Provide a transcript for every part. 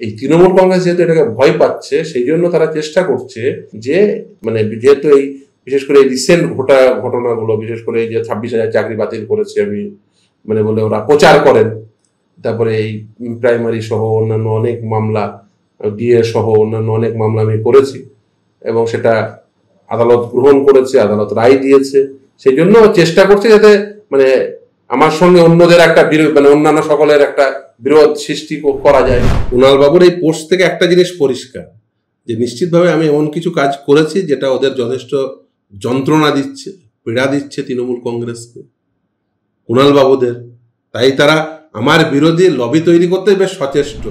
এই তৃণমূল কংগ্রেস যেহেতু এটাকে ভয় পাচ্ছে, সেই জন্য তারা চেষ্টা করছে যে মানে যেহেতু এই বিশেষ করে এই রিসেন্ট ঘটনাগুলো, বিশেষ করে এই যে 26,000 চাকরি বাতিল করেছে আমি মানে বলে ওরা প্রচার করেন, তারপরে এই প্রাইমারি সহ অন্যান্য অনেক মামলা, ডিএ সহ অন্যান্য অনেক মামলা আমি করেছি এবং সেটা আদালত গ্রহণ করেছে, আদালত রায় দিয়েছে। সেই জন্য চেষ্টা করছে যাতে মানে আমার সঙ্গে অন্যদের একটা মানে অন্যান্য সকলের একটা বিরোধ সৃষ্টি করা যায়। কুণাল বাবুর এই পোস্ট থেকে একটা জিনিস পরিষ্কার, যে নিশ্চিতভাবে আমি এমন কিছু কাজ করেছি যেটা ওদের যথেষ্ট যন্ত্রণা দিচ্ছে, পীড়া দিচ্ছে তৃণমূল কংগ্রেসকে, কুণাল বাবুদের। তাই তারা আমার বিরোধী লবি তৈরি করতে বেশ সচেষ্ট।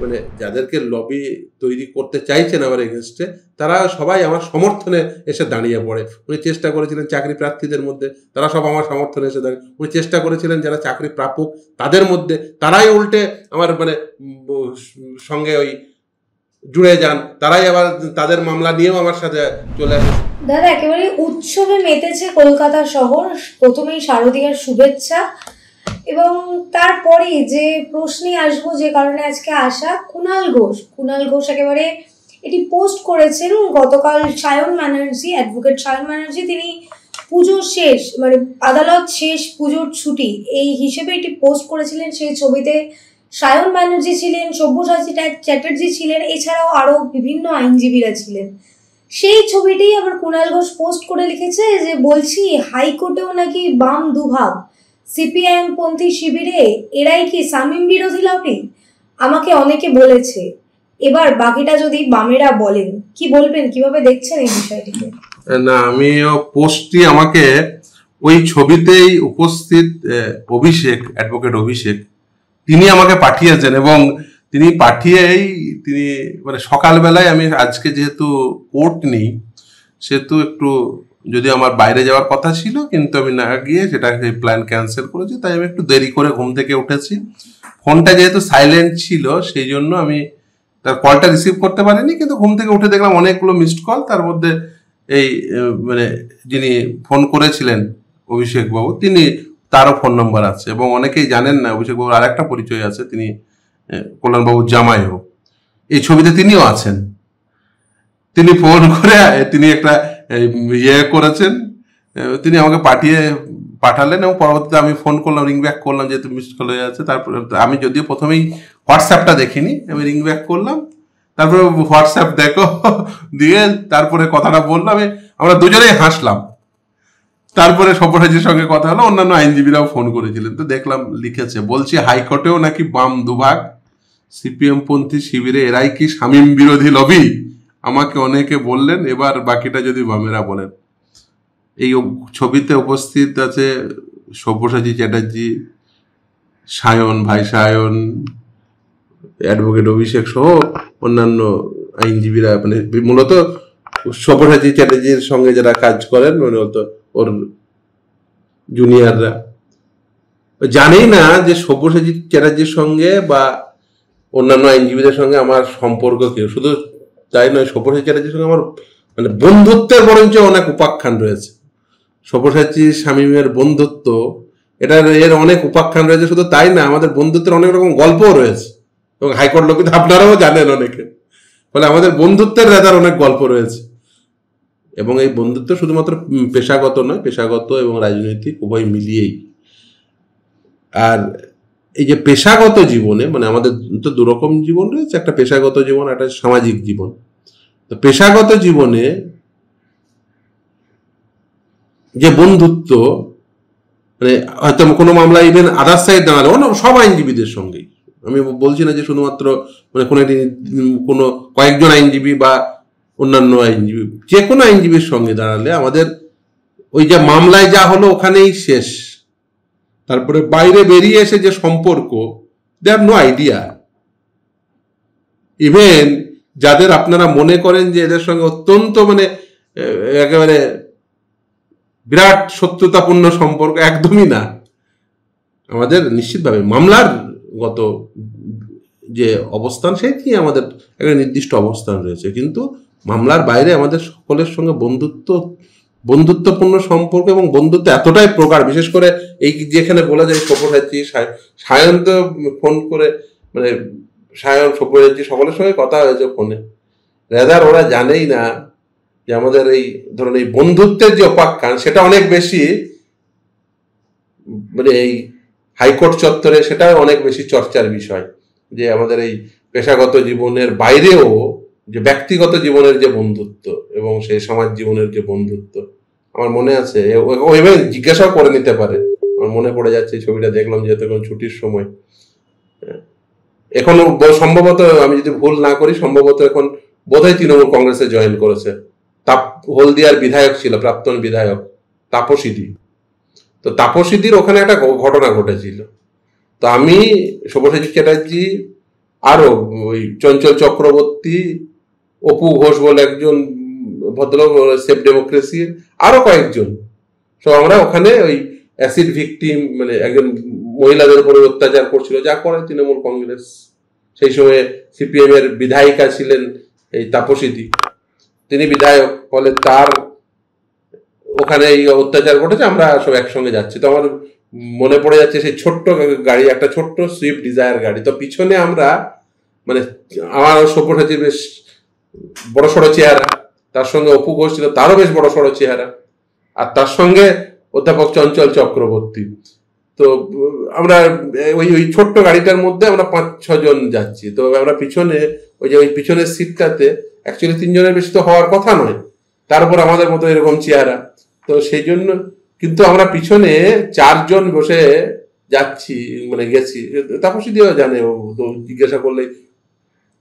মানে যাদেরকে লবি তৈরি করতে চাইছেন আমার এগেনস্টে, তারা সবাই আমার সমর্থনে এসে দাঁড়িয়ে পড়ে। উনি চেষ্টা করেছিলেন চাকরি প্রার্থীদের মধ্যে, তারা সব আমার সমর্থনে এসে দাঁড়িয়ে। উনি চেষ্টা করেছিলেন যারা চাকরি প্রাপক তাদের মধ্যে, তারাই উল্টে আমার মানে সঙ্গে ওই জুড়ে যান, তারাই আবার তাদের মামলা নিয়েও আমার সাথে চলে আসে। দাদা, একেবারে উৎসবে মেতেছে কলকাতা শহর। প্রথমেই শারদীয়ার শুভেচ্ছা, এবং তারপরে যে প্রশ্নে আসবো, যে কারণে আজকে আসা, কুণাল ঘোষ একেবারে এটি পোস্ট করেছেন গতকাল। অ্যাডভোকেট সায়ন ব্যানার্জি, তিনি পুজো শেষ মানে আদালত শেষ, পুজোর ছুটি এই হিসেবে এটি পোস্ট করেছিলেন। সেই ছবিতে সায়ন ব্যানার্জি ছিলেন, সব্যসাচী চ্যাটার্জি ছিলেন, এছাড়াও আরো বিভিন্ন আইনজীবীরা ছিলেন। সেই ছবিটি আবার কুণাল ঘোষ পোস্ট করে লিখেছে যে, বলছি হাইকোর্টেও নাকি বাম দুভাগ, সিপিআইএম পন্থী শিবিরে এরাই কি শামীম বিরোধী লবি? আমাকে অনেকে বলেছে, এবার বাকিটা যদি বামেরা বলেন। কি বলবেন, কিভাবে দেখছেন এই বিষয়টিকে? না, আমি পোস্টটি আমাকে ওই ছবিতেই উপস্থিত অ্যাডভোকেট অভিষেক, তিনি আমাকে পাঠিয়েছেন এবং তিনি পাঠিয়েই তিনি মানে সকালবেলায়, আমি আজকে যেহেতু কোর্ট নেই সেহেতু একটু যদি আমার বাইরে যাওয়ার কথা ছিল, কিন্তু আমি না গিয়ে সেটা প্ল্যান ক্যান্সেল করেছি, তাই আমি একটু দেরি করে ঘুম থেকে উঠেছি। ফোনটা যেহেতু সাইলেন্ট ছিল সেই জন্য আমি তার কলটা রিসিভ করতে পারিনি, কিন্তু ঘুম থেকে উঠে দেখলাম অনেকগুলো মিসড কল। তার মধ্যে এই মানে যিনি ফোন করেছিলেন অভিষেক বাবু, তিনি তারও ফোন নম্বর আছে এবং অনেকেই জানেন না অভিষেক বাবুর আর একটা পরিচয় আছে, তিনি কল্যাণবাবুর জামাইও, এই ছবিতে তিনিও আছেন। তিনি ফোন করে তিনি একটা করেছেন, তিনি আমাকে পাঠালেন এবং পরবর্তীতে আমি ফোন করলাম, রিং ব্যাক করলাম যেহেতু মিসড কল হয়ে আছে। তারপর আমি যদিও প্রথমেই হোয়াটসঅ্যাপটা দেখিনি, আমি রিং ব্যাক করলাম, তারপরে হোয়াটসঅ্যাপ দেখো দিয়ে তারপরে কথাটা বললাম, আমরা দুজনেই হাসলাম। তারপরে সব্যসাচীর সঙ্গে কথা হলো, অন্যান্য আইনজীবীরাও ফোন করেছিলেন, তো দেখলাম লিখেছে, বলছি হাইকোর্টেও নাকি বাম দুভাগ, সিপিএম পন্থী শিবিরে এরাই কি শামীম বিরোধী লবি? আমাকে অনেকে বললেন, এবার বাকিটা যদি বামেরা বলেন। এই ছবিতে উপস্থিত আছে সব্যসাচী চ্যাটার্জি, ভাই সায়ন, অ্যাডভোকেট অভিষেক সহ অন্যান্য আইনজীবীরা, মানে মূলত সব্যসাচী চ্যাটার্জির সঙ্গে যারা কাজ করেন, মূলত ওর জুনিয়ররা। জানেই না যে সব্যসাচী চ্যাটার্জির সঙ্গে বা অন্যান্য আইনজীবীদের সঙ্গে আমার সম্পর্ক কেউ, শুধু তাই নয়, সব্যসাচী চ্যাটার্জির সঙ্গে আমার মানে বন্ধুত্বের বরঞ্চ অনেক উপাখ্যান রয়েছে। সব্যসাচী শামীমের বন্ধুত্ব, এর অনেক উপাখ্যান রয়েছে। শুধু তাই না, আমাদের বন্ধুত্বের অনেক রকম গল্পও রয়েছে এবং হাইকোর্ট লোক আপনারাও জানেন অনেকে। ফলে আমাদের বন্ধুত্বের রেদার অনেক গল্প রয়েছে এবং এই বন্ধুত্ব শুধুমাত্র পেশাগত নয়, পেশাগত এবং রাজনৈতিক উভয় মিলিয়েই। আর এই যে পেশাগত জীবনে, মানে আমাদের তো দুরকম জীবন রয়েছে, একটা পেশাগত জীবন, একটা সামাজিক জীবন। তো পেশাগত জীবনে যে বন্ধুত্ব, মানে হয়তো কোনো মামলা ইভেন আদার সাইড দাঁড়ালো সব আইনজীবীদের সঙ্গেই, আমি বলছি না যে শুধুমাত্র মানে কোনো কয়েকজন আইনজীবী বা অন্যান্য আইনজীবী, যে কোনো আইনজীবীর সঙ্গে দাঁড়ালে আমাদের ওই যে মামলায় যা হলো ওখানেই শেষ। তারপরে বাইরে বেরিয়ে এসে যে সম্পর্ক, they have no idea. Even যাদের আপনারা মনে করেন যে এদের সঙ্গে অত্যন্ত মানে একেবারে বিরাট শত্রুতাপূর্ণ সম্পর্ক, একদমই না। আমাদের নিশ্চিতভাবে মামলার গত যে অবস্থান, সেটি আমাদের একটা নির্দিষ্ট অবস্থান রয়েছে, কিন্তু মামলার বাইরে আমাদের সকলের সঙ্গে বন্ধুত্বপূর্ণ সম্পর্ক এবং বন্ধুত্ব এতটাই প্রকার। বিশেষ করে এই যেখানে বলা যায় সব্যসাচী সায়ন তো ফোন করে মানে সায়ন, সব্যসাচী সকলের সঙ্গে কথা হয়েছে ফোনে। রেদার ওরা জানেই না যে আমাদের এই ধরুন এই বন্ধুত্বের যে উপাখ্যান সেটা অনেক বেশি, মানে এই হাইকোর্ট চত্বরে সেটা অনেক বেশি চর্চার বিষয়, যে আমাদের এই পেশাগত জীবনের বাইরেও যে ব্যক্তিগত জীবনের যে বন্ধুত্ব এবং সেই সমাজ জীবনের যে বন্ধুত্ব। আমার মনে আছে, ওইভাবে জিজ্ঞাসাও করে নিতে পারে, আমার মনে পড়ে যাচ্ছে ছবিটা দেখলাম যেহেতু এখন ছুটির সময়। এখন সম্ভবত, আমি যদি ভুল না করি, সম্ভবত এখন বোধহয় তৃণমূল কংগ্রেসে জয়েন করেছে। হলদিয়ার বিধায়ক ছিল, প্রাক্তন বিধায়ক তাপসীদি। তো তাপসীদির ওখানে একটা ঘটনা ঘটেছিল। তো আমি, সব্যসাচী চ্যাটার্জি, আরো ওই চঞ্চল চক্রবর্তী, অপু ঘোষ বলে একজন ভদ্রলোক, সেফ ডেমোক্রেসির আরো কয়েকজন, সব আমরা ওখানে ওই অ্যাসিড ভিকটিম, মানে একজন মহিলাদের উপরে অত্যাচার করছিল, যা করে তৃণমূল কংগ্রেস। সেই সময় সিপিএম এর বিধায়িকা ছিলেন এই তাপসীদি, তিনি বিধায়ক, ফলে তার ওখানে এই অত্যাচার ঘটেছে, আমরা সব একসঙ্গে যাচ্ছি। তো আমার মনে পড়ে যাচ্ছে সেই ছোট্ট গাড়ি, একটা ছোট্ট সুইফট ডিজায়ার গাড়ি। তো পিছনে আমরা, মানে আমার সব্যসাচীর বেশ বড় সড়ো চেহারা, তার সঙ্গে অপু ঘোষ ছিল, তারও বেশ বড় সড়ো চেহারা, আর তার সঙ্গে অধ্যাপক চঞ্চল চক্রবর্তী। তো আমরা ওই ছোট্ট গাড়িটার মধ্যে আমরা 5-6 জন যাচ্ছি। তো আমরা পিছনে, ওই পিছনের সিটটাতে অ্যাকচুয়ালি 3 জনের বেশি তো হওয়ার কথা নয়, তারপর আমাদের মতো এরকম চেহারা। তো সেই জন্য কিন্তু আমরা পিছনে 4 জন বসে যাচ্ছি, মানে গেছি। তাপসীদিও জানে, ও তো জিজ্ঞাসা করলে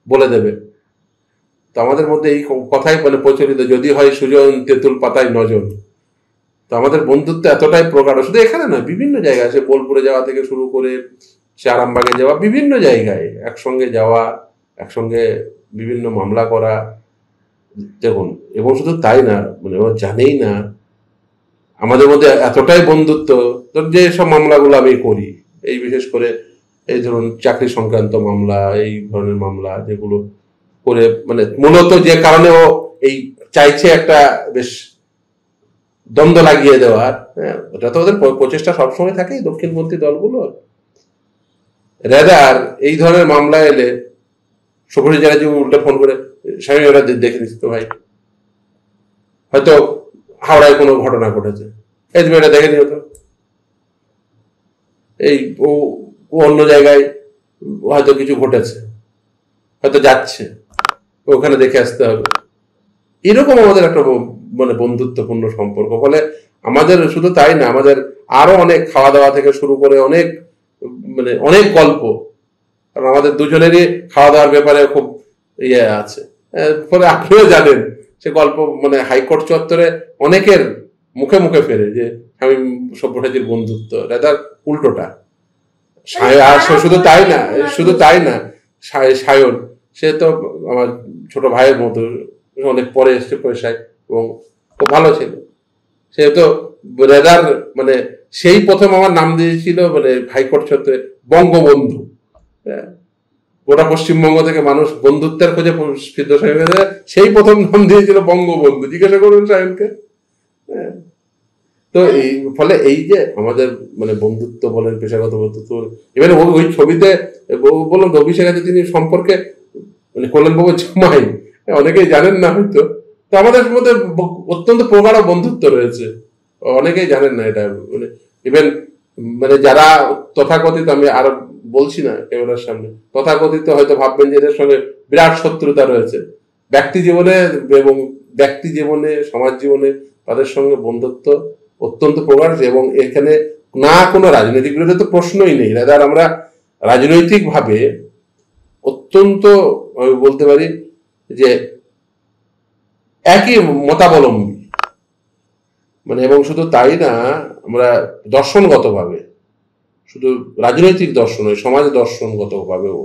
বলে দেবে। তো আমাদের মধ্যে এই কথাই মানে প্রচলিত, যদি হয় সুজন তেঁতুল পাতায় নজন। তো আমাদের বন্ধুত্ব এতটাই প্রগাঢ়, শুধু এখানে না, বিভিন্ন জায়গায়, সে বোলপুরে যাওয়া থেকে শুরু করে সে আরামবাগে যাওয়া, বিভিন্ন জায়গায় একসঙ্গে যাওয়া, একসঙ্গে বিভিন্ন মামলা করা। দেখুন, এবং শুধু তাই না, মানে ও জানেই না আমাদের মধ্যে এতটাই বন্ধুত্ব। যে সব মামলাগুলো আমি করি, এই বিশেষ করে এই ধরুন চাকরি সংক্রান্ত মামলা, এই ধরনের মামলা যেগুলো করে, মানে মূলত যে কারণে ও এই চাইছে একটা বেশ দ্বন্দ্ব লাগিয়ে দেওয়ার, হ্যাঁ, ওটা তো ওদের প্রচেষ্টা সবসময় থাকে দক্ষিণপন্থী দলগুলোর। রেদার এই ধরনের মামলা এলে সব্যসাচী চ্যাটার্জি উল্টে ফোন করে, স্বামী ওরা দেখে নিচ্ছি তো ভাই, হয়তো হাওড়ায় কোনো ঘটনা ঘটেছে, এই তুমি এটা দেখে নিও তো, এই ও অন্য জায়গায় হয়তো কিছু ঘটেছে, হয়তো যাচ্ছে, ওখানে দেখে আসতে হবে। এরকম আমাদের একটা মানে বন্ধুত্বপূর্ণ সম্পর্ক। ফলে আমাদের শুধু তাই না, আমাদের আরো অনেক খাওয়া দাওয়া থেকে শুরু করে অনেক, মানে অনেক গল্প, কারণ আমাদের দুজনেরই খাওয়া দাওয়ার ব্যাপারে খুব ইয়ে আছে। ফলে আপনিও জানেন সে গল্প, মানে হাইকোর্ট চত্বরে অনেকের মুখে মুখে ফেরে যে আমি সব্যসাচীর বন্ধুত্ব, রেদার উল্টোটা। শুধু তাই না, সায়ন, সে তো আমার ছোট ভাইয়ের মতো, অনেক পরে এসছে পয়সায়, এবং খুব ভালো ছিল। সে তো রেদার, মানে সেই প্রথম আমার নাম দিয়েছিল, মানে হাইকোর্ট চত্বরে বঙ্গবন্ধু। গোটা পশ্চিমবঙ্গ থেকে মানুষ বন্ধুত্বের খোঁজে সেই প্রথম নাম দিয়েছিল বঙ্গবন্ধু, জিজ্ঞাসা করুন সায়নকে। তো এই ফলে এই যে আমাদের মানে বন্ধুত্ব বলেন, পেশাগত বন্ধুত্ব, এবারে ওই ছবিতে বললাম তো অভিষেক আছে, তিনি সম্পর্কে মানে কল্যাণবাবুর জামাই, অনেকেই জানেন না হয়তো। তো আমাদের মধ্যে অত্যন্ত প্রগাঢ় বন্ধুত্ব রয়েছে, অনেকেই জানেন না এটা। মানে ইভেন মানে যারা তথাকথিত, আমি আর বলছি না ক্যামেরার সামনে, তথাকথিত হয়তো ভাববেন যে এদের সঙ্গে বিরাট শত্রুতা রয়েছে, ব্যক্তি জীবনে এবং সমাজ জীবনে তাদের সঙ্গে বন্ধুত্ব অত্যন্ত প্রগাঢ়। এবং এখানে না কোনো রাজনৈতিক বিরোধী তো প্রশ্নই নেই, রাদার আমরা রাজনৈতিক ভাবে অত্যন্ত, আমি বলতে পারি যে একই মতাবলম্বী, মানে এবং শুধু তাই না, আমরা দর্শনগত ভাবে, শুধু রাজনৈতিক দর্শন নয়, সমাজ দর্শনগত ভাবেও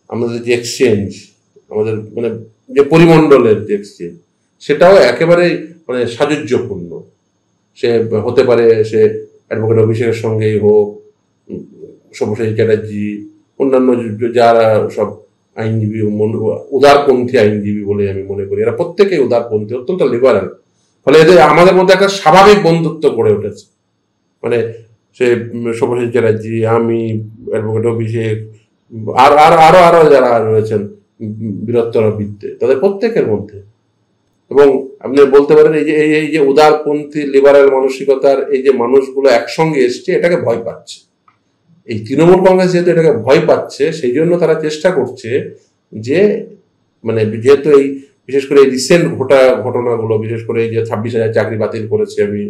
আমাদের যে এক্সচেঞ্জ, আমাদের মানে যে পরিমণ্ডলের যে এক্সচেঞ্জ, সেটাও একেবারেই মানে সাযুজ্যপূর্ণ। সে হতে পারে সে অ্যাডভোকেট অভিষেকের সঙ্গেই হোক, সব্যসাচী চ্যাটার্জি, অন্যান্য যারা সব আইনজীবী, উদারপন্থী আইনজীবী বলে আমি মনে করি, এরা প্রত্যেকেই উদারপন্থী, অত্যন্ত লিবারাল। ফলে এদের আমাদের মধ্যে একটা স্বাভাবিক বন্ধুত্ব গড়ে উঠেছে। মানে সে সব্যসাচী চ্যাটার্জি, আমি, অ্যাডভোকেট অভিষেক, আর আর আরো আরো যারা রয়েছেন বৃহত্তর বৃত্তে, তাদের প্রত্যেকের মধ্যে। এবং আপনি বলতে পারেন এই যে উদারপন্থী লিবারেল মানসিকতার এই যে মানুষগুলো একসঙ্গে এসছে, এটাকে ভয় পাচ্ছে। এই তৃণমূল কংগ্রেস যেহেতু এটাকে ভয় পাচ্ছে, সেই জন্য তারা চেষ্টা করছে যে মানে যেহেতু এই বিশেষ করে এই রিসেন্ট ঘটনাগুলো, বিশেষ করে এই যে 26,000 চাকরি বাতিল করেছে আমি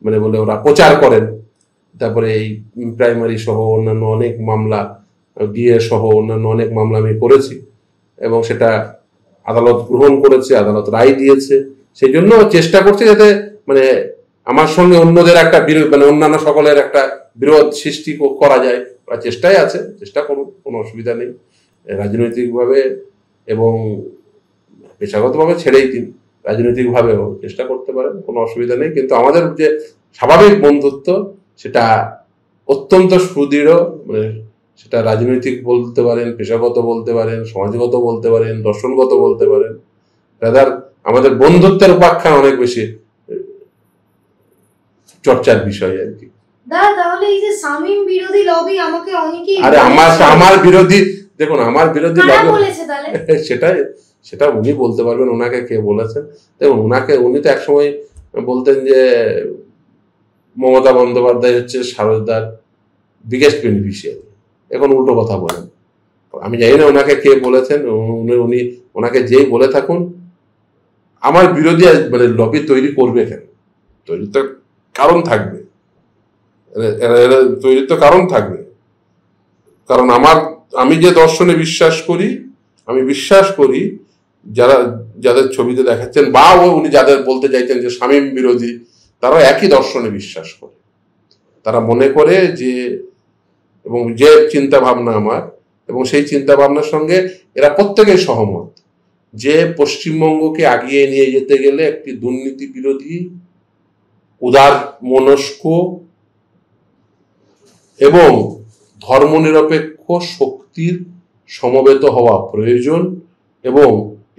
মানে বলে ওরা প্রচার করেন, তারপরে এই প্রাইমারি সহ অন্যান্য অনেক মামলা, বিয়ে সহ অন্যান্য অনেক মামলা আমি করেছি এবং সেটা আদালত গ্রহণ করেছে, আদালত রায় দিয়েছে। সেই জন্য চেষ্টা করছে যাতে মানে আমার সঙ্গে অন্যদের একটা বিরোধ মানে অন্যান্য সকলের একটা বিরোধ সৃষ্টি করা যায়। ওরা চেষ্টায় আছে, চেষ্টা করুন, কোনো অসুবিধা নেই। রাজনৈতিকভাবে এবং পেশাগতভাবে ছেড়েই দিন, রাজনৈতিকভাবেও চেষ্টা করতে পারেন, কোনো অসুবিধা নেই। কিন্তু আমাদের যে স্বাভাবিক বন্ধুত্ব সেটা অত্যন্ত সুদৃঢ়, মানে সেটা রাজনৈতিক বলতে পারেন, পেশাগত বলতে পারেন, সমাজগত বলতে পারেন, দর্শনগত বলতে পারেন। রাদার আমাদের বন্ধুত্বের উপাখ্যান অনেক বেশি চর্চার বিষয় আর কি। তাহলে এই যে শামীম বিরোধী লবি আমাকে অনেকেই আরে আমার বিরোধী, দেখুন আমার বিরোধী লবি বলেছে, তাহলে সেটা উনি বলতে পারবেন, ওনাকে কে বলেছেন। দেখুন উনি তো একসময় বলতেন যে মমতা বন্দ্যোপাধ্যায় হচ্ছে সারদার বিগেস্ট বেনিফিশিয়ারি, এখন উল্টো কথা বলেন। আমি জানি না ওনাকে কে বলেছেন, উনি ওনাকে যেই বলে থাকুন, আমার বিরোধী মানে লবি তৈরি করবে কেন? তৈরি তো কারণ থাকবে, তৈরি তো কারণ থাকবে। কারণ আমি যে দর্শনে বিশ্বাস করি, আমি বিশ্বাস করি যাদের ছবিতে দেখাচ্ছেন বা উনি যাদের বলতে চাইছেন যে শামীম বিরোধী, তারা একই দর্শনে বিশ্বাস করে। তারা মনে করে যে এবং যে চিন্তা ভাবনা আমার এবং সেই চিন্তা ভাবনার সঙ্গে এরা প্রত্যেকেই সহমত যে পশ্চিমবঙ্গকে আগিয়ে নিয়ে যেতে গেলে একটি দুর্নীতি বিরোধী, উদার মনস্ক এবং ধর্মনিরপেক্ষ শক্তির সমবেত হওয়া প্রয়োজন। এবং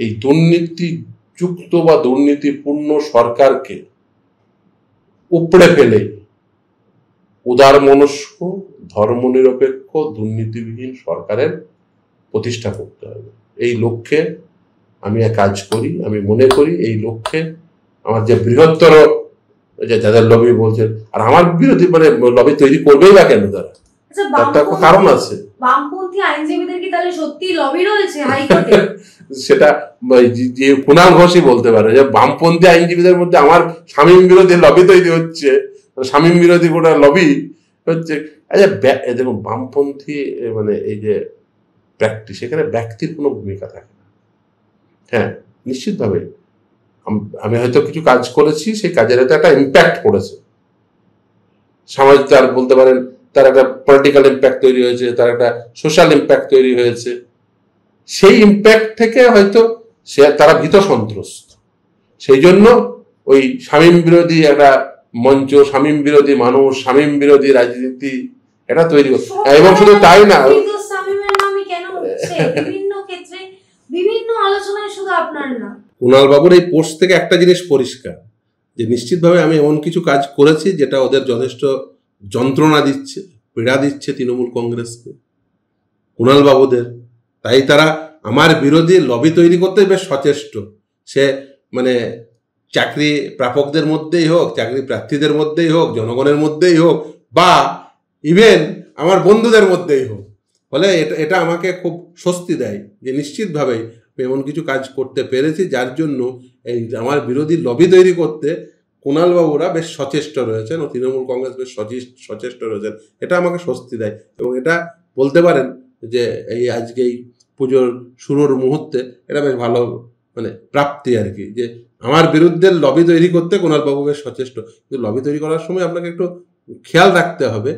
এই দুর্নীতিযুক্ত বা দুর্নীতিপূর্ণ সরকারকে উপড়ে ফেলে উদার মনস্ক, ধর্মনিরপেক্ষ, দুর্নীতিবিহীন সরকারের প্রতিষ্ঠা করতে হবে। এই লক্ষ্যে আমি কাজ করি। আমি মনে করি এই লক্ষ্যে আমার যে বৃহত্তর যাদের লবি বলছেন, আর আমার বিরোধী মানে লবি তৈরি করবেই বা কেন তারা, তার কারণ আছে। বামপন্থী আইনজীবীদের কি তাহলে সত্যি লবি রয়েছে হাইকোর্টে? সেটা যে কুণাল ঘোষই বলতে পারে যে বামপন্থী আইনজীবীদের মধ্যে আমার শামীম বিরোধী লবি তৈরি হচ্ছে, শামীম বিরোধী গোটা লবি হচ্ছে। আচ্ছা দেখুন, বামপন্থী মানে এই যে প্র্যাকটিস, এখানে ব্যক্তির কোনো ভূমিকা থাকে না। হ্যাঁ, নিশ্চিতভাবে আমি হয়তো কিছু কাজ করেছি, সেই কাজের হয়তো একটা ইম্প্যাক্ট পড়েছে সমাজ, তার বলতে পারেন তার একটা পলিটিক্যাল ইম্প্যাক্ট তৈরি হয়েছে, তার একটা সোশ্যাল ইম্প্যাক্ট তৈরি হয়েছে। সেই ইম্প্যাক্ট থেকে হয়তো তারা ভীত সন্ত্রস্ত, সেই জন্য ওই শামীম বিরোধী একটা মঞ্চ, শামীম বিরোধী মানুষ, শামীম বিরোধী রাজনীতি এটা তৈরি করছে। এবং শুধু তাই না, বিভিন্ন আলোচনায় শুধু আপনার না, কুণাল বাবুর এই পোস্ট থেকে একটা জিনিস পরিষ্কার যে নিশ্চিতভাবে আমি এমন কিছু কাজ করেছি যেটা ওদের যথেষ্ট যন্ত্রণা দিচ্ছে, পীড়া দিচ্ছে তৃণমূল কংগ্রেসকে, কুণাল বাবুদের। তাই তারা আমার বিরোধী লবি তৈরি করতে বেশ সচেষ্ট। সে মানে চাকরি প্রাপকদের মধ্যেই হোক, চাকরি প্রার্থীদের মধ্যেই হোক, জনগণের মধ্যেই হোক, বা ইভেন আমার বন্ধুদের মধ্যেই হোক। ফলে এটা আমাকে খুব স্বস্তি দেয় যে নিশ্চিতভাবেই এমন কিছু কাজ করতে পেরেছি যার জন্য এই আমার বিরোধী লবি তৈরি করতে কুণাল বাবুরা বেশ সচেষ্ট রয়েছেন ও তৃণমূল কংগ্রেস বেশ সচেষ্ট রয়েছেন। এটা আমাকে স্বস্তি দেয় এবং এটা বলতে পারেন যে এই আজকে এই পুজোর শুরুর মুহূর্তে এটা বেশ ভালো মানে প্রাপ্তি আর কি, যে আমার বিরুদ্ধে লবি তৈরি করতে কুণাল বাবু বেশ সচেষ্ট। কিন্তু লবি তৈরি করার সময় আপনাকে একটু খেয়াল রাখতে হবে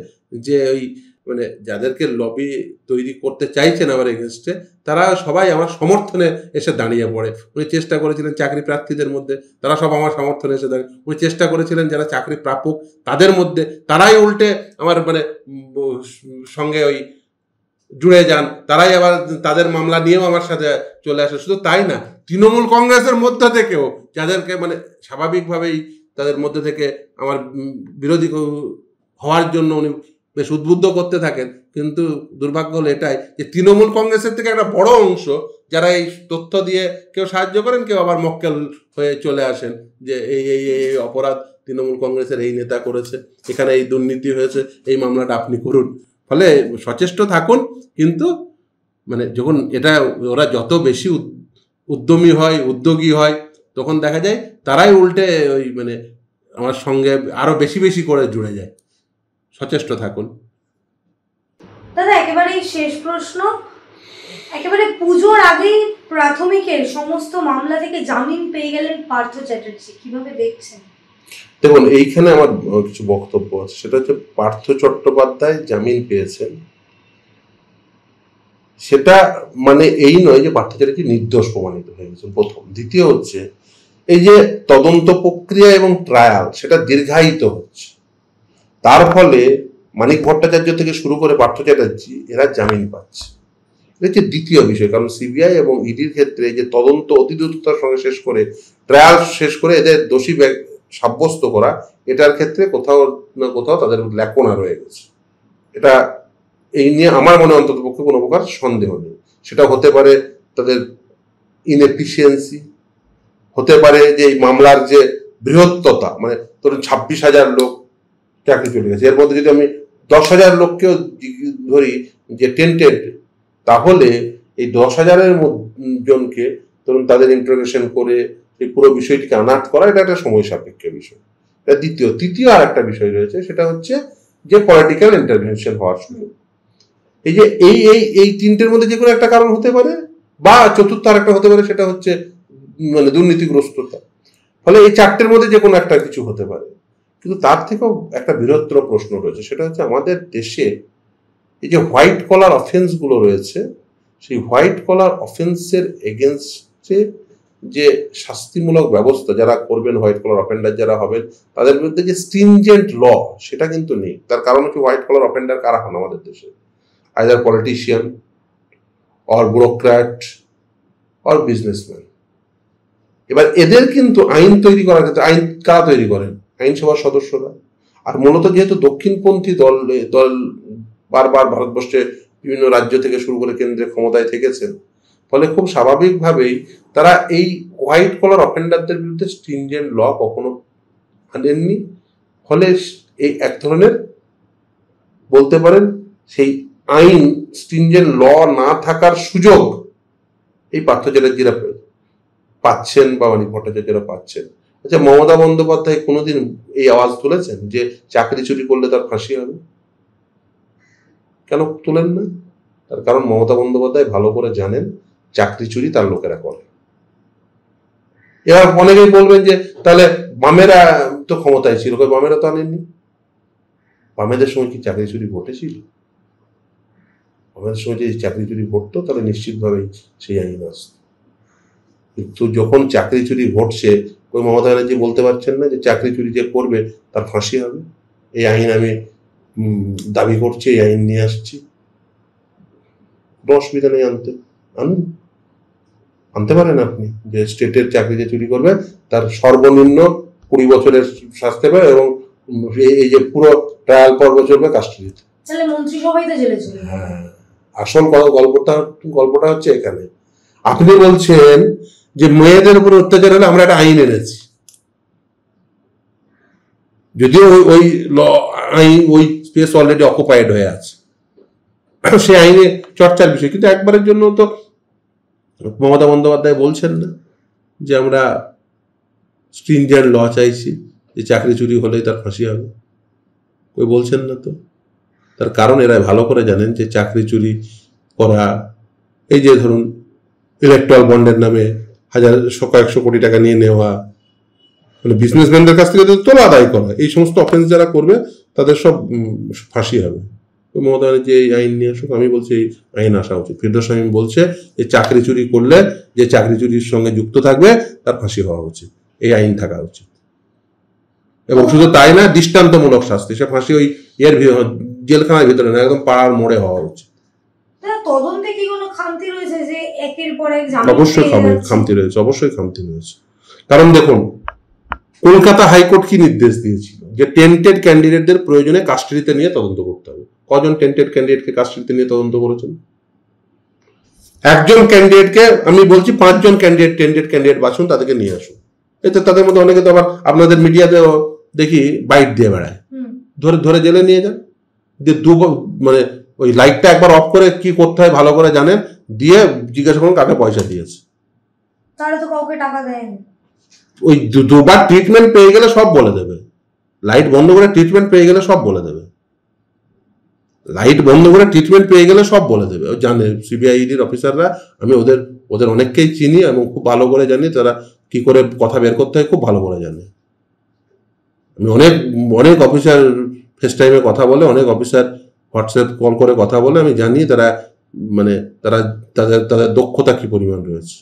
যে ওই মানে যাদেরকে লবি তৈরি করতে চাইছেন আমার এগেনস্টে, তারা সবাই আমার সমর্থনে এসে দাঁড়িয়ে পড়ে। উনি চেষ্টা করেছিলেন চাকরি প্রার্থীদের মধ্যে, তারা সব আমার সমর্থনে এসে দাঁড়িয়ে। উনি চেষ্টা করেছিলেন যারা চাকরি প্রাপক তাদের মধ্যে, তারাই উল্টে আমার মানে সঙ্গে ওই জুড়ে যান, তারাই আবার তাদের মামলা নিয়েও আমার সাথে চলে আসে। শুধু তাই না, তৃণমূল কংগ্রেসের মধ্যে থেকেও যাদেরকে মানে স্বাভাবিকভাবেই তাদের মধ্যে থেকে আমার বিরোধী হওয়ার জন্য উনি বেশ উদ্বুদ্ধ করতে থাকেন। কিন্তু দুর্ভাগ্য হলো এটাই যে তৃণমূল কংগ্রেসের থেকে একটা বড় অংশ যারা এই তথ্য দিয়ে কেউ সাহায্য করেন, কেউ আবার মক্কেল হয়ে চলে আসেন যে এই এই এই অপরাধ তৃণমূল কংগ্রেসের এই নেতা করেছে, এখানে এই দুর্নীতি হয়েছে, এই মামলাটা আপনি করুন। ফলে সচেষ্ট থাকুন, কিন্তু মানে যখন এটা ওরা যত বেশি উদ্যমী হয়, উদ্যোগী হয়, তখন দেখা যায় তারাই উল্টে ওই মানে আমার সঙ্গে আরো বেশি বেশি করে জুড়ে যায়। সচেষ্ট থাকুন। দাদা একেবারেই শেষ প্রশ্ন, একেবারে পুজোর আগেই প্রাথমিকের সমস্ত মামলা থেকে জামিন পেয়ে গেলেন পার্থ চ্যাটার্জি, কিভাবে দেখছেন? দেখুন, এইখানে আমার কিছু বক্তব্য আছে। সেটা হচ্ছে পার্থ চট্টোপাধ্যায় জামিন পেয়েছেন, সেটা মানে এই নয় যে পার্থ চ্যাটার্জি নির্দোষ প্রমাণিত হয়ে গেছেন, প্রথম। দ্বিতীয় হচ্ছে এই যে তদন্ত প্রক্রিয়া এবং ট্রায়াল সেটা দীর্ঘায়িত হচ্ছে, তার ফলে মানিক ভট্টাচার্য থেকে শুরু করে পার্থ চ্যাটার্জি এরা জামিন পাচ্ছে। এটা হচ্ছে দ্বিতীয় বিষয়। কারণ সিবিআই এবং ইডির ক্ষেত্রে যে তদন্ত অতি দ্রুততার সঙ্গে শেষ করে, ট্রায়াল শেষ করে এদের দোষী সাব্যস্ত করা, এটার ক্ষেত্রে কোথাও না কোথাও তাদের ল্যাকোনা রয়ে গেছে। এটা এই নিয়ে আমার মনে অন্তত পক্ষে কোনো প্রকার সন্দেহ নেই। সেটা হতে পারে তাদের ইনএফিসিয়েন্সি, হতে পারে যে এই মামলার যে বৃহত্ততা, মানে ধরুন 26,000 লোক চাকরি চলে গেছে, এর মধ্যে যদি আমি 10,000 লোককেও ধরি যে টেন্টেড, তাহলে এই 10,000-এর জনকে ধরুন তাদের ইন্টারোগেশন করে এই পুরো বিষয়টিকে আনাট করা, এটা একটা সময় সাপেক্ষ বিষয়। এটা তৃতীয় আর একটা বিষয় রয়েছে, সেটা হচ্ছে যে পলিটিক্যাল ইন্টারভেনশন হওয়ার সুযোগ। এই যে এই তিনটের মধ্যে যে কোনো একটা কারণ হতে পারে, বা চতুর্থ আর একটা হতে পারে, সেটা হচ্ছে মানে দুর্নীতিগ্রস্ততা। ফলে এই চারটের মধ্যে যে কোনো একটা কিছু হতে পারে। কিন্তু তার থেকেও একটা বৃহত্তর প্রশ্ন রয়েছে, সেটা হচ্ছে আমাদের দেশে এই যে হোয়াইট কলার অফেন্স গুলো রয়েছে, সেই হোয়াইট কলার অফেন্সের এগেনস্টে যে শাস্তিমূলক ব্যবস্থা যারা করবেন, হোয়াইট কলার অফেন্ডার যারা হবেন, তাদের বিরুদ্ধে যে স্ট্রিনজেন্ট ল, সেটা কিন্তু নেই। তার কারণ হচ্ছে হোয়াইট কলার অফেন্ডার কারা হন আমাদের দেশে? Either politician or bureaucrat or businessman. এবার এদের কিন্তু আইন তৈরি করার ক্ষেত্রে আইন কারা তৈরি করেন? আইনসভার সদস্যরা। আর মূলত যেহেতু দক্ষিণপন্থী দল বারবার ভারতবর্ষে বিভিন্ন রাজ্য থেকে শুরু করে কেন্দ্রে ক্ষমতায় থেকেছেন, ফলে খুব স্বাভাবিকভাবেই তারা এই হোয়াইট কলার অফেন্ডারদের বিরুদ্ধে স্ট্রিনজেন্ট ল কখনো আনেননি। ফলে এই এক ধরনের বলতে পারেন সেই আইন স্ট্রিনজেন্ট ল না থাকার সুযোগ এই পার্থ চ্যাটার্জিরা পাচ্ছেন বা মানিক ভট্টাচার্যরা পাচ্ছেন। আচ্ছা, মমতা বন্দ্যোপাধ্যায় কোনোদিন এই আওয়াজ তুলেছেন যে চাকরি চুরি করলে তার ফাঁসি হবে? কেন তুলেন না? তার কারণ মমতা বন্দ্যোপাধ্যায় ভালো করে জানেন চাকরি চুরি তার লোকেরা করে। এবার অনেকেই বলবেন যে তাহলে বামেরা তো ক্ষমতায় ছিল, বামেরা তো আনেননি। বামেদের সময় কি চাকরি চুরি ঘটেছিল? বামেদের সময় যদি চাকরি চুরি ঘটতো তাহলে নিশ্চিতভাবেই সেই আইন আসতো। কিন্তু যখন চাকরি চুরি ঘটছে, ওই মমতা ব্যানার্জি বলতে পারছেন না যে চাকরি চুরি যে করবে তার ফাঁসি হবে? এই আইন আমি দাবি করছি, এই আইন নিয়ে আসছি, অসুবিধা নেই, আনতে পারেন আপনি যে স্টেটের চাকরি যে চুরি করবে তার সর্বনিম্ন 20 বছরের শাস্তি পাবে, এবং এই যে পুরো ট্রায়াল পর্ব চলবে কাস্টডিতে। হ্যাঁ, আসল গল্পটা হচ্ছে এখানে। আপনি বলছেন যে মেয়েদের উপর অত্যাচার হলে আমরা একটা আইন এনেছি, যদিও ওই আইন ওই স্পেস অলরেডি অকুপাইড হয়ে আছে, সেই আইনে চর্চার বিষয়। কিন্তু একবারের জন্য তো মমতা বন্দ্যোপাধ্যায় বলছেন না যে আমরা স্ট্রিনজেন্ট ল চাইছি, যে চাকরি চুরি হলেই তার ফাঁসি হবে। ওই বলছেন না তো। তার কারণ এরা ভালো করে জানেন যে চাকরি চুরি করা, এই যে ধরুন ইলেকট্রাল বন্ডের নামে কয়েকশো কোটি টাকা নিয়ে নেওয়া, মানে বিজনেসম্যানদের কাছ থেকে তোলা আদায় করা, এই সমস্ত অফেন্স যারা করবে তাদের সব ফাঁসি হবে। মমতা ব্যানার্জি এই আইন নিয়ে আসুক, আমি বলছি এই আইন আসা উচিত। ফিরদৌস শামীম বলছে যে চাকরি চুরি করলে যে চাকরি চুরির সঙ্গে যুক্ত থাকবে তার ফাঁসি হওয়া উচিত, এই আইন থাকা উচিত। এবং শুধু তাই না, দৃষ্টান্তমূলক শাস্তি, সে ফাঁসি ওই এর জেলখানার ভিতরে না, একদম পাড়ার মোড়ে হওয়া উচিত। তদন্তে কি কোনো খামতি রয়েছে যে একের পর এক? অবশ্যই খামতি রয়েছে, অবশ্যই খামতি রয়েছে। কারণ দেখুন, কলকাতা হাইকোর্ট কি নির্দেশ দিয়েছিল যে টেন্টেড ক্যান্ডিডেটদের প্রয়োজনে কাস্টডিতে নিয়ে তদন্ত করতে হবে। কজন টেন্টেড ক্যান্ডিডেটকে কাস্টডিতে নিয়ে তদন্ত করেছেন? একজন ক্যান্ডিডেটকে আমি বলছি 5 জন টেন্টেড ক্যান্ডিডেট বাছুন, তাদেরকে নিয়ে আসুন। এতে তাদের মধ্যে অনেকে তো আবার আপনাদের মিডিয়াতেও দেখি বাইট দিয়ে বেড়ায়, ধরে ধরে জেলে নিয়ে যান, দিয়ে মানে ওই লাইটটা একবার অফ করে কি করতে হয় ভালো করে জানেন, দিয়ে জিজ্ঞাসা করুন কাকে পয়সা দিয়েছে। তারা তো কাউকে টাকা দেয়নি। ওই দুবার ট্রিটমেন্ট পেয়ে গেলে সব বলে দেবে, লাইট বন্ধ করে ট্রিটমেন্ট পেয়ে গেলে সব বলে দেবে, লাইট বন্ধ করে ট্রিটমেন্ট পেয়ে গেলে সব বলে দেবে। ও জানে, সিবিআইডির অফিসাররা, আমি ওদের অনেককেই চিনি এবং খুব ভালো করে জানি তারা কি করে কথা বের করতে হয়, খুব ভালো করে জানে। আমি অনেক অফিসার ফেস টাইমে কথা বলে, অনেক অফিসার হোয়াটসঅ্যাপ কল করে কথা বলে, আমি জানি তারা মানে তাদের দক্ষতা কি পরিমাণ রয়েছে।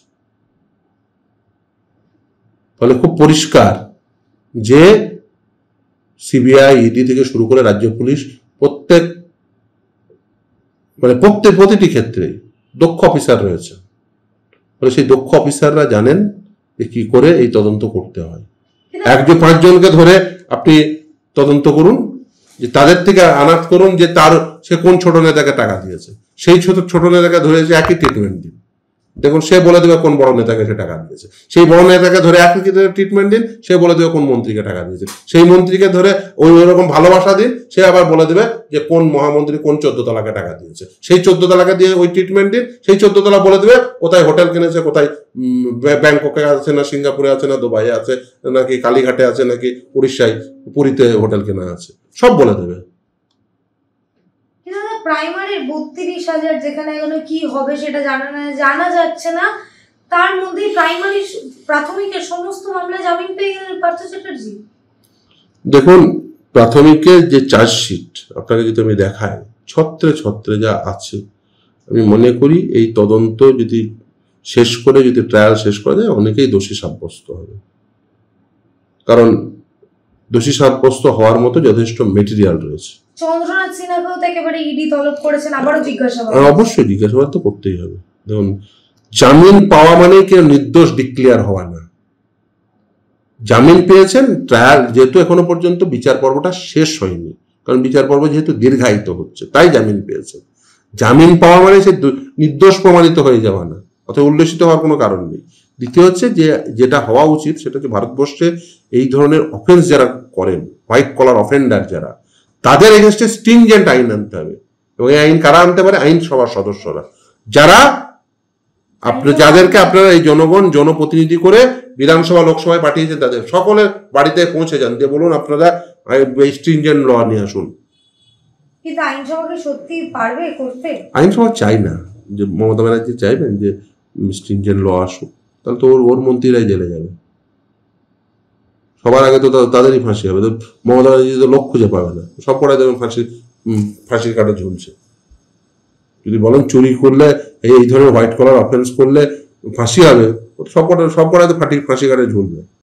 ফলে খুব পরিষ্কার যে সিবিআই, ইডি থেকে শুরু করে রাজ্য পুলিশ প্রতিটি ক্ষেত্রে দক্ষ অফিসার রয়েছে। ফলে সেই দক্ষ অফিসাররা জানেন যে কি করে এই তদন্ত করতে হয়। 5 জনকে ধরে আপনি তদন্ত করুন, যে তাদের থেকে আনাত করুন যে সে কোন ছোট নেতাকে টাকা দিয়েছে, সেই ছোট নেতাকে ধরে যে একই ট্রিটমেন্ট দিন, দেখুন সে বলে দেবে কোন বড় নেতাকে সে টাকা দিয়েছে। সেই বড় নেতাকে ধরে একই ট্রিটমেন্ট দিন, সে বলে দেবে কোন মন্ত্রীকে টাকা দিয়েছে। সেই মন্ত্রীকে ধরে ওই রকম ভালোবাসা দিন, সে আবার বলে দেবে যে কোন মহামন্ত্রী কোন 14 তলাকে টাকা দিয়েছে। সেই 14 তলাকে দিয়ে ওই ট্রিটমেন্ট দিন, সেই 14 তলা বলে দেবে কোথায় হোটেল কিনেছে, কোথায় ব্যাংককে আছে না সিঙ্গাপুরে আছে না দুবাইয়ে আছে নাকি কালীঘাটে আছে নাকি উড়িষ্যায় পুরীতে হোটেল কেনা আছে, সব বলে দেবে। প্রাইমারির 32,000 যেখানে এগুলো কি হবে সেটা জানা যাচ্ছে না, তার মধ্যে প্রাথমিকের সমস্ত মামলায় জামিন পেয়ে গেলেন পার্থ চ্যাটার্জি। দেখুন, প্রাথমিকের যে চার্জশিট আপনাকে যদি আমি দেখাই, ছত্রে যা আছে, আমি মনে করি এই তদন্ত যদি শেষ করে, যদি ট্রায়াল শেষ করা যায়, অনেকেই দোষী সাব্যস্ত হবে। কারণ দোষী সাব্যস্ত হওয়ার মতো যথেষ্ট মেটেরিয়াল রয়েছে। চন্দ্রনাথ সিনহাকেও তো একেবারে ইডি তলব করেছেন, আবারও জিজ্ঞাসাবাদ। অবশ্যই জিজ্ঞাসাবাদ তো করতেই হবে। দেখুন, জামিন পাওয়া মানে কেউ নির্দোষ ডিক্লেয়ার হওয়া না। জামিন পেয়েছেন, ট্রায়াল যেহেতু এখনো পর্যন্ত বিচার পর্বটা শেষ হয়নি, কারণ বিচার পর্ব যেহেতু দীর্ঘায়িত হচ্ছে, তাই জামিন পেয়েছেন। জামিন পাওয়া মানে সে নির্দোষ প্রমাণিত হয়ে যাওয়া না, অথবা উল্লেসিত হওয়ার কোনো কারণ নেই। দ্বিতীয় হচ্ছে যেটা হওয়া উচিত সেটা হচ্ছে ভারতবর্ষে এই ধরনের অফেন্স যারা করেন, হোয়াইট কলার অফেন্ডার যারা, তাদের এগেনস্টে স্ট্রিনজেন্ট আইন আনতে হবে। এবং এই আইন কারা আনতে পারে? আইনসভার সদস্যরা, যাদেরকে আপনারা এই জনপ্রতিনিধি করে বিধানসভা লোকসভায় পাঠিয়েছেন, তাদের সকলের বাড়িতে পৌঁছে যান, যে বলুন আপনারা স্ট্রিনজেন্ট ল নিয়ে আসুন। কিন্তু আইনসভাকে সত্যি পারবে করতে? আইনসভা চাই না যে মমতা ব্যানার্জি চাইবেন যে স্ট্রিনজেন্ট ল আসুক, তাহলে তো ওর মন্ত্রীরাই জেলে যাবে। সবার আগে তো তাদেরই ফাঁসি হবে। তো মমতা ব্যানার্জি তো লোক খুঁজে পাবে না, সব কটাই দেবেন ফাঁসির কাঠে ঝুলছে। যদি বলেন চুরি করলে, এই ধরনের হোয়াইট কলার অফেন্স করলে ফাঁসি হবে, সব কটাই তো ফাঁসি কাঠে ঝুলবে।